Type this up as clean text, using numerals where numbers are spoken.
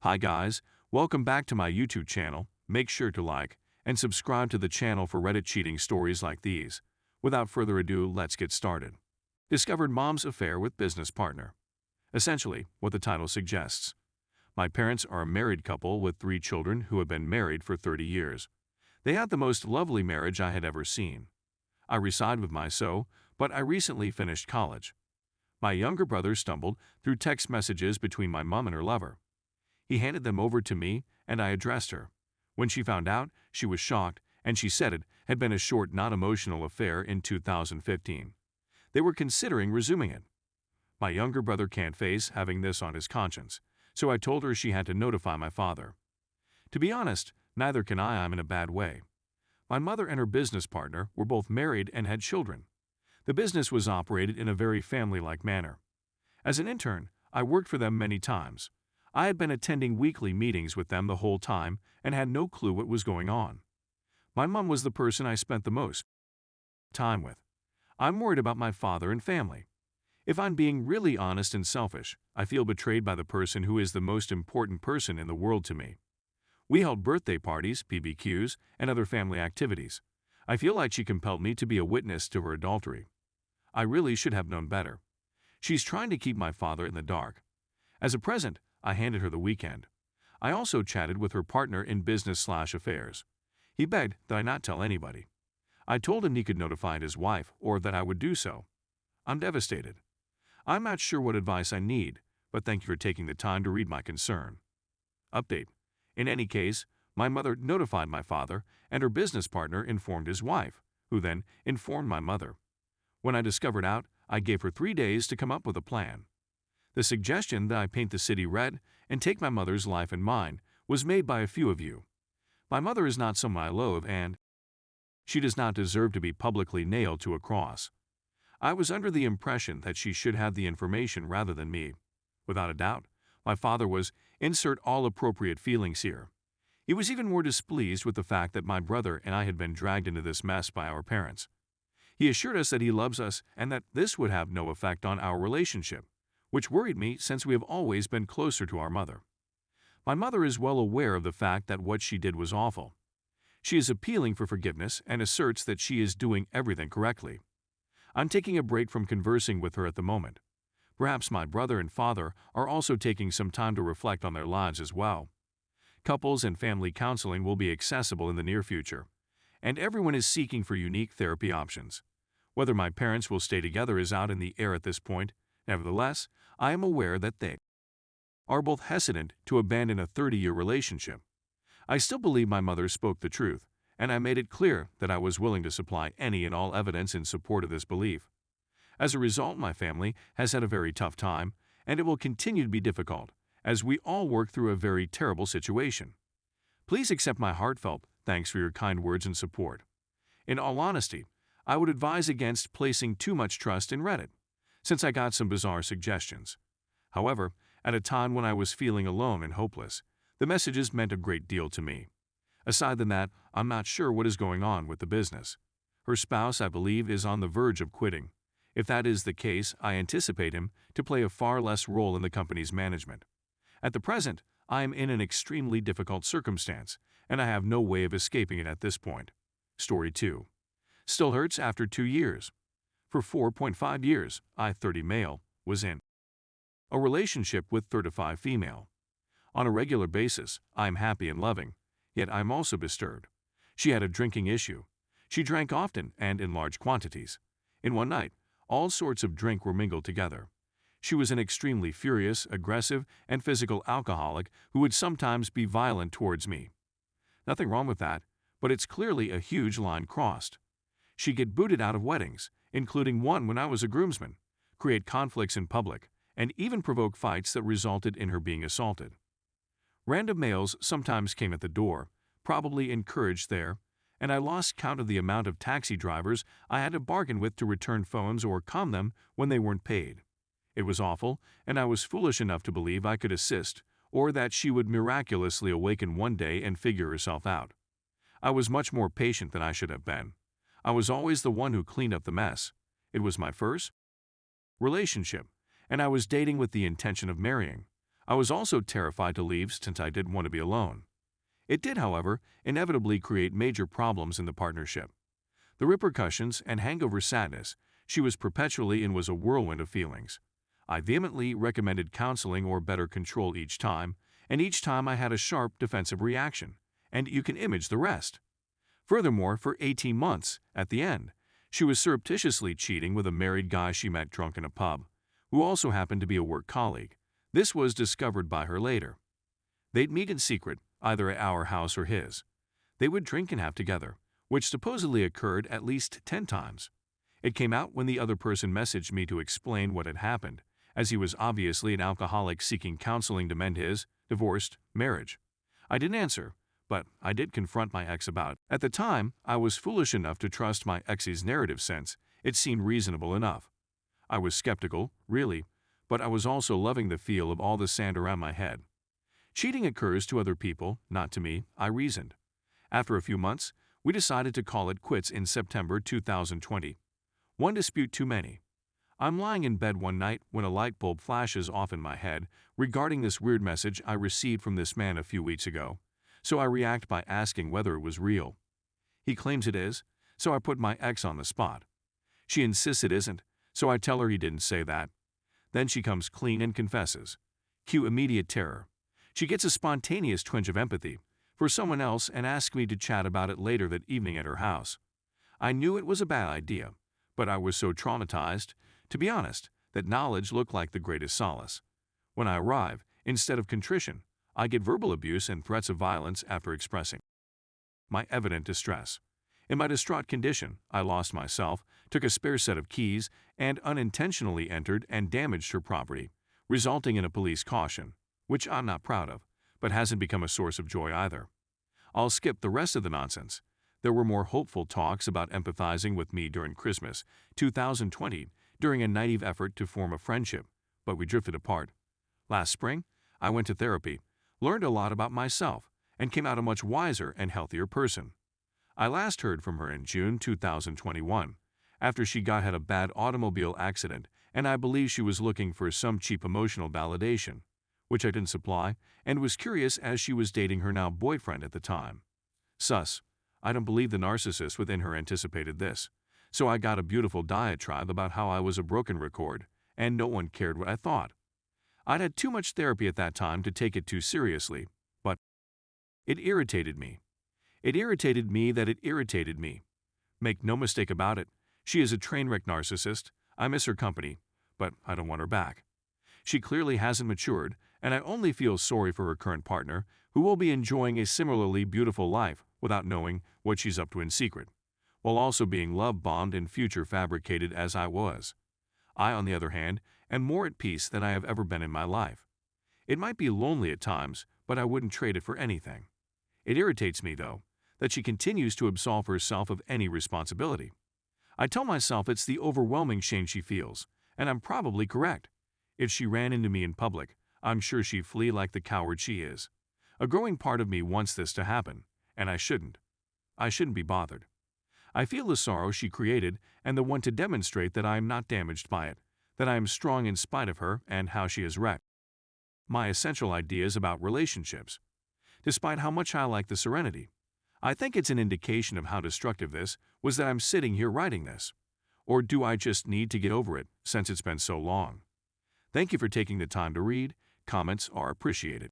Hi guys, welcome back to my YouTube channel. Make sure to like and subscribe to the channel for Reddit cheating stories like these. Without further ado, let's get started. Discovered mom's affair with business partner. Essentially, what the title suggests. My parents are a married couple with 3 children who have been married for 30 years. They had the most lovely marriage I had ever seen. I reside with my so, but I recently finished college. My younger brother stumbled through text messages between my mom and her lover. He handed them over to me, and I addressed her. When she found out, she was shocked, and she said it had been a short, not emotional affair in 2015. They were considering resuming it. My younger brother can't face having this on his conscience, so I told her she had to notify my father. To be honest, neither can I. I'm in a bad way. My mother and her business partner were both married and had children. The business was operated in a very family-like manner. As an intern, I worked for them many times. I had been attending weekly meetings with them the whole time and had no clue what was going on. My mom was the person I spent the most time with. I'm worried about my father and family. If I'm being really honest and selfish, I feel betrayed by the person who is the most important person in the world to me. We held birthday parties, BBQs, and other family activities. I feel like she compelled me to be a witness to her adultery. I really should have known better. She's trying to keep my father in the dark. As a present, I handed her the weekend. I also chatted with her partner in business/affairs. He begged that I not tell anybody. I told him he could notify his wife or that I would do so. I'm devastated. I'm not sure what advice I need, but thank you for taking the time to read my concern. Update. In any case, my mother notified my father, and her business partner informed his wife, who then informed my mother. When I discovered out, I gave her 3 days to come up with a plan. The suggestion that I paint the city red and take my mother's life and mine was made by a few of you. My mother is not someone I loathe, and she does not deserve to be publicly nailed to a cross. I was under the impression that she should have the information rather than me. Without a doubt, my father was, insert all appropriate feelings here. He was even more displeased with the fact that my brother and I had been dragged into this mess by our parents. He assured us that he loves us and that this would have no effect on our relationship, which worried me since we have always been closer to our mother. My mother is well aware of the fact that what she did was awful. She is appealing for forgiveness and asserts that she is doing everything correctly. I'm taking a break from conversing with her at the moment. Perhaps my brother and father are also taking some time to reflect on their lives as well. Couples and family counseling will be accessible in the near future, and everyone is seeking for unique therapy options. Whether my parents will stay together is out in the air at this point. Nevertheless, I am aware that they are both hesitant to abandon a 30-year relationship. I still believe my mother spoke the truth, and I made it clear that I was willing to supply any and all evidence in support of this belief. As a result, my family has had a very tough time, and it will continue to be difficult, as we all work through a very terrible situation. Please accept my heartfelt thanks for your kind words and support. In all honesty, I would advise against placing too much trust in Reddit, since I got some bizarre suggestions. However, at a time when I was feeling alone and hopeless, the messages meant a great deal to me. Aside from that, I'm not sure what is going on with the business. Her spouse, I believe, is on the verge of quitting. If that is the case, I anticipate him to play a far less role in the company's management. At the present, I am in an extremely difficult circumstance, and I have no way of escaping it at this point. Story 2. Still hurts after 2 years. For 4.5 years, I, 30 male, was in a relationship with 35 female. On a regular basis, I am happy and loving, yet I am also disturbed. She had a drinking issue. She drank often and in large quantities. In one night, all sorts of drink were mingled together. She was an extremely furious, aggressive, and physical alcoholic who would sometimes be violent towards me. Nothing wrong with that, but it's clearly a huge line crossed. She'd get booted out of weddings, including one when I was a groomsman, create conflicts in public, and even provoke fights that resulted in her being assaulted. Random males sometimes came at the door, probably encouraged there, and I lost count of the amount of taxi drivers I had to bargain with to return phones or calm them when they weren't paid. It was awful, and I was foolish enough to believe I could assist, or that she would miraculously awaken one day and figure herself out. I was much more patient than I should have been. I was always the one who cleaned up the mess. It was my first relationship, and I was dating with the intention of marrying. I was also terrified to leave since I didn't want to be alone. It did, however, inevitably create major problems in the partnership. The repercussions and hangover sadness she was perpetually in was a whirlwind of feelings. I vehemently recommended counseling or better control each time, and each time I had a sharp defensive reaction, and you can image the rest. Furthermore, for 18 months, at the end, she was surreptitiously cheating with a married guy she met drunk in a pub, who also happened to be a work colleague. This was discovered by her later. They'd meet in secret, either at our house or his. They would drink and have together, which supposedly occurred at least 10 times. It came out when the other person messaged me to explain what had happened, as he was obviously an alcoholic seeking counseling to mend his divorced marriage. I didn't answer, but I did confront my ex about it. At the time, I was foolish enough to trust my ex's narrative since it seemed reasonable enough. I was skeptical, really, but I was also loving the feel of all the sand around my head. Cheating occurs to other people, not to me, I reasoned. After a few months, we decided to call it quits in September 2020. One dispute too many. I'm lying in bed one night when a light bulb flashes off in my head regarding this weird message I received from this man a few weeks ago, so I react by asking whether it was real. He claims it is, so I put my ex on the spot. She insists it isn't, so I tell her he didn't say that. Then she comes clean and confesses. Cue immediate terror. She gets a spontaneous twinge of empathy for someone else and asks me to chat about it later that evening at her house. I knew it was a bad idea, but I was so traumatized, to be honest, that knowledge looked like the greatest solace. When I arrive, instead of contrition, I get verbal abuse and threats of violence after expressing my evident distress. In my distraught condition, I lost myself, took a spare set of keys, and unintentionally entered and damaged her property, resulting in a police caution, which I'm not proud of, but hasn't become a source of joy either. I'll skip the rest of the nonsense. There were more hopeful talks about empathizing with me during Christmas 2020 during a naive effort to form a friendship, but we drifted apart. Last spring, I went to therapy, learned a lot about myself, and came out a much wiser and healthier person. I last heard from her in June 2021, after she got had a bad automobile accident, and I believe she was looking for some cheap emotional validation, which I didn't supply, and was curious as she was dating her now boyfriend at the time. Sus. I don't believe the narcissist within her anticipated this, so I got a beautiful diatribe about how I was a broken record, and no one cared what I thought. I'd had too much therapy at that time to take it too seriously, but it irritated me. It irritated me that it irritated me. Make no mistake about it, she is a train wreck narcissist. I miss her company, but I don't want her back. She clearly hasn't matured, and I only feel sorry for her current partner, who will be enjoying a similarly beautiful life without knowing what she's up to in secret, while also being love-bombed and future fabricated as I was. I, on the other hand, am more at peace than I have ever been in my life. It might be lonely at times, but I wouldn't trade it for anything. It irritates me, though, that she continues to absolve herself of any responsibility. I tell myself it's the overwhelming shame she feels, and I'm probably correct. If she ran into me in public, I'm sure she'd flee like the coward she is. A growing part of me wants this to happen, and I shouldn't. I shouldn't be bothered. I feel the sorrow she created and the want to demonstrate that I am not damaged by it, that I am strong in spite of her and how she has wrecked my essential ideas about relationships. Despite how much I like the serenity, I think it's an indication of how destructive this was that I'm sitting here writing this. Or do I just need to get over it since it's been so long? Thank you for taking the time to read. Comments are appreciated.